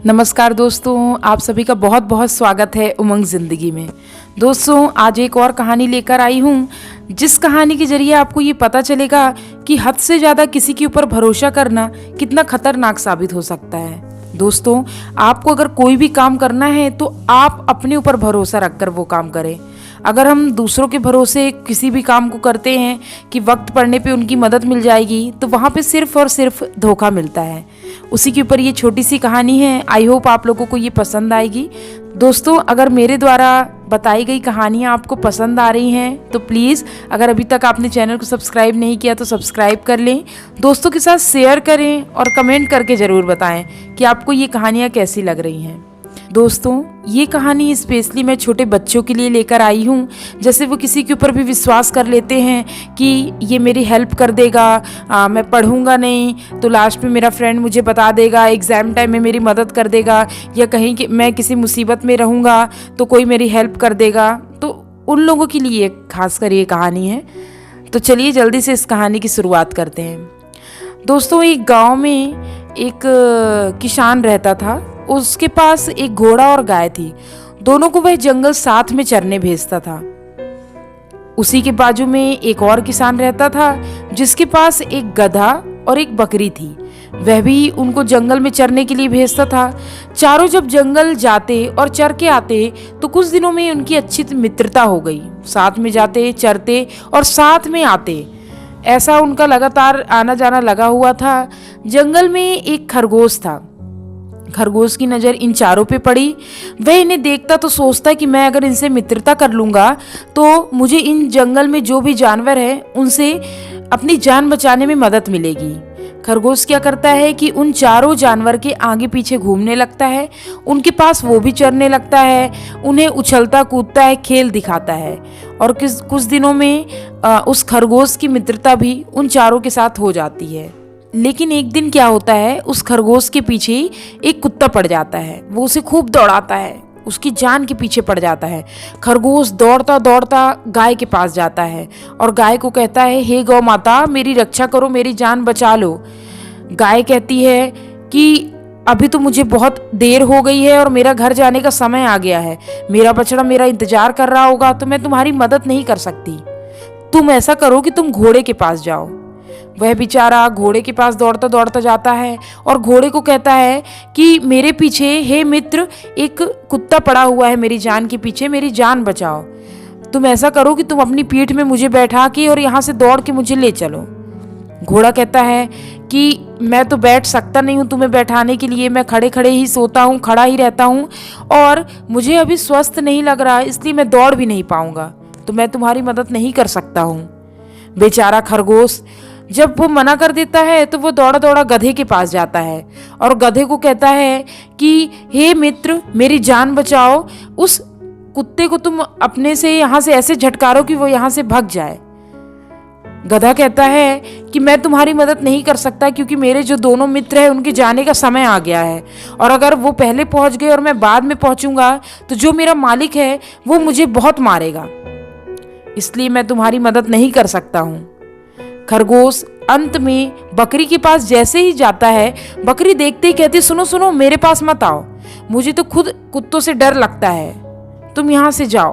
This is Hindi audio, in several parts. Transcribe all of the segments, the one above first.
नमस्कार दोस्तों, आप सभी का बहुत बहुत स्वागत है उमंग ज़िंदगी में। दोस्तों, आज एक और कहानी लेकर आई हूँ, जिस कहानी के जरिए आपको ये पता चलेगा कि हद से ज़्यादा किसी के ऊपर भरोसा करना कितना खतरनाक साबित हो सकता है। दोस्तों, आपको अगर कोई भी काम करना है तो आप अपने ऊपर भरोसा रखकर वो काम करें। अगर हम दूसरों के भरोसे किसी भी काम को करते हैं कि वक्त पड़ने पे उनकी मदद मिल जाएगी, तो वहाँ पे सिर्फ और सिर्फ धोखा मिलता है। उसी के ऊपर ये छोटी सी कहानी है। आई होप आप लोगों को ये पसंद आएगी। दोस्तों, अगर मेरे द्वारा बताई गई कहानियाँ आपको पसंद आ रही हैं तो प्लीज़, अगर अभी तक आपने चैनल को सब्सक्राइब नहीं किया तो सब्सक्राइब कर लें, दोस्तों के साथ शेयर करें और कमेंट करके ज़रूर बताएं कि आपको ये कहानियाँ कैसी लग रही हैं। दोस्तों, ये कहानी स्पेशली मैं छोटे बच्चों के लिए लेकर आई हूँ। जैसे वो किसी के ऊपर भी विश्वास कर लेते हैं कि ये मेरी हेल्प कर देगा, मैं पढ़ूंगा नहीं तो लास्ट में मेरा फ्रेंड मुझे बता देगा, एग्ज़ाम टाइम में मेरी मदद कर देगा, या कहीं कि मैं किसी मुसीबत में रहूँगा तो कोई मेरी हेल्प कर देगा। तो उन लोगों के लिए खासकर ये कहानी है। तो चलिए जल्दी से इस कहानी की शुरुआत करते हैं। दोस्तों, एक गाँव में एक किसान रहता था। उसके पास एक घोड़ा और गाय थी। दोनों को वह जंगल साथ में चरने भेजता था। उसी के बाजू में एक और किसान रहता था, जिसके पास एक गधा और एक बकरी थी। वह भी उनको जंगल में चरने के लिए भेजता था। चारों जब जंगल जाते और चर के आते तो कुछ दिनों में उनकी अच्छी मित्रता हो गई। साथ में जाते, चरते और साथ में आते, ऐसा उनका लगातार आना जाना लगा हुआ था। जंगल में एक खरगोश था। खरगोश की नज़र इन चारों पे पड़ी। वह इन्हें देखता तो सोचता कि मैं अगर इनसे मित्रता कर लूँगा तो मुझे इन जंगल में जो भी जानवर हैं उनसे अपनी जान बचाने में मदद मिलेगी। खरगोश क्या करता है कि उन चारों जानवर के आगे पीछे घूमने लगता है, उनके पास वो भी चरने लगता है, उन्हें उछलता कूदता है, खेल दिखाता है। और कुछ दिनों में उस खरगोश की मित्रता भी उन चारों के साथ हो जाती है। लेकिन एक दिन क्या होता है, उस खरगोश के पीछे एक कुत्ता पड़ जाता है। वो उसे खूब दौड़ाता है, उसकी जान के पीछे पड़ जाता है। खरगोश दौड़ता दौड़ता गाय के पास जाता है और गाय को कहता है, हे गौ माता, मेरी रक्षा करो, मेरी जान बचा लो। गाय कहती है कि अभी तो मुझे बहुत देर हो गई है और मेरा घर जाने का समय आ गया है। मेरा बछड़ा मेरा इंतजार कर रहा होगा, तो मैं तुम्हारी मदद नहीं कर सकती। तुम ऐसा करो कि तुम घोड़े के पास जाओ। वह बेचारा घोड़े के पास दौड़ता दौड़ता जाता है और घोड़े को कहता है कि मेरे पीछे, हे मित्र, एक कुत्ता पड़ा हुआ है मेरी जान के पीछे, मेरी जान बचाओ। तुम ऐसा करो कि तुम अपनी पीठ में मुझे बैठा के और यहाँ से दौड़ के मुझे ले चलो। घोड़ा कहता है कि मैं तो बैठ सकता नहीं हूँ तुम्हें बैठाने के लिए, मैं खड़े खड़े ही सोता हूँ, खड़ा ही रहता हूँ और मुझे अभी स्वस्थ नहीं लग रहा, इसलिए मैं दौड़ भी नहीं पाऊँगा, तो मैं तुम्हारी मदद नहीं कर सकता हूँ। बेचारा खरगोश जब वो मना कर देता है तो वो दौड़ा दौड़ा गधे के पास जाता है और गधे को कहता है कि हे मित्र, मेरी जान बचाओ, उस कुत्ते को तुम अपने से यहाँ से ऐसे झटकारो कि वो यहाँ से भाग जाए। गधा कहता है कि मैं तुम्हारी मदद नहीं कर सकता, क्योंकि मेरे जो दोनों मित्र हैं उनके जाने का समय आ गया है, और अगर वो पहले पहुँच गए और मैं बाद में पहुँचूंगा तो जो मेरा मालिक है वो मुझे बहुत मारेगा, इसलिए मैं तुम्हारी मदद नहीं कर सकता हूँ। खरगोश अंत में बकरी के पास जैसे ही जाता है, बकरी देखते ही कहती, सुनो सुनो, मेरे पास मत आओ, मुझे तो खुद कुत्तों से डर लगता है, तुम यहाँ से जाओ।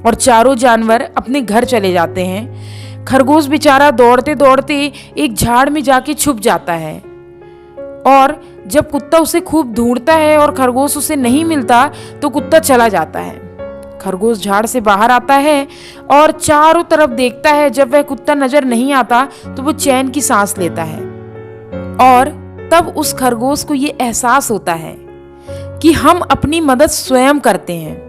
और चारों जानवर अपने घर चले जाते हैं। खरगोश बेचारा दौड़ते दौड़ते एक झाड़ में जाके छुप जाता है और जब कुत्ता उसे खूब ढूंढता है और खरगोश उसे नहीं मिलता तो कुत्ता चला जाता है। खरगोश झाड़ से बाहर आता है और चारों तरफ देखता है। जब वह कुत्ता नजर नहीं आता तो वो चैन की सांस लेता है और तब उस खरगोश को ये एहसास होता है कि हम अपनी मदद स्वयं करते हैं।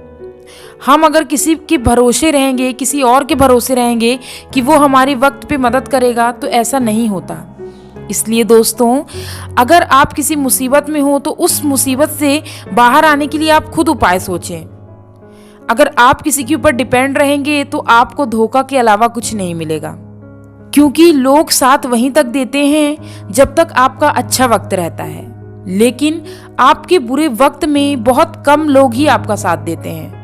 हम अगर किसी के भरोसे रहेंगे, किसी और के भरोसे रहेंगे कि वो हमारे वक्त पे मदद करेगा, तो ऐसा नहीं होता। इसलिए दोस्तों, अगर आप किसी मुसीबत में हो तो उस मुसीबत से बाहर आने के लिए आप खुद उपाय सोचें। अगर आप किसी के ऊपर डिपेंड रहेंगे तो आपको धोखा के अलावा कुछ नहीं मिलेगा, क्योंकि लोग साथ वहीं तक देते हैं जब तक आपका अच्छा वक्त रहता है, लेकिन आपके बुरे वक्त में बहुत कम लोग ही आपका साथ देते हैं।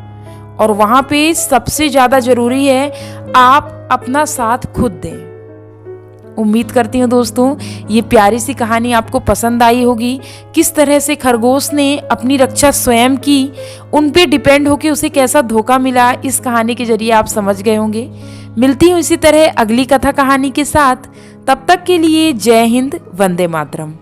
और वहां पे सबसे ज्यादा जरूरी है आप अपना साथ खुद दें। उम्मीद करती हूँ दोस्तों ये प्यारी सी कहानी आपको पसंद आई होगी। किस तरह से खरगोश ने अपनी रक्षा स्वयं की, उन पे डिपेंड होके उसे कैसा धोखा मिला, इस कहानी के जरिए आप समझ गए होंगे। मिलती हूँ इसी तरह अगली कथा कहानी के साथ। तब तक के लिए जय हिंद, वंदे मातरम।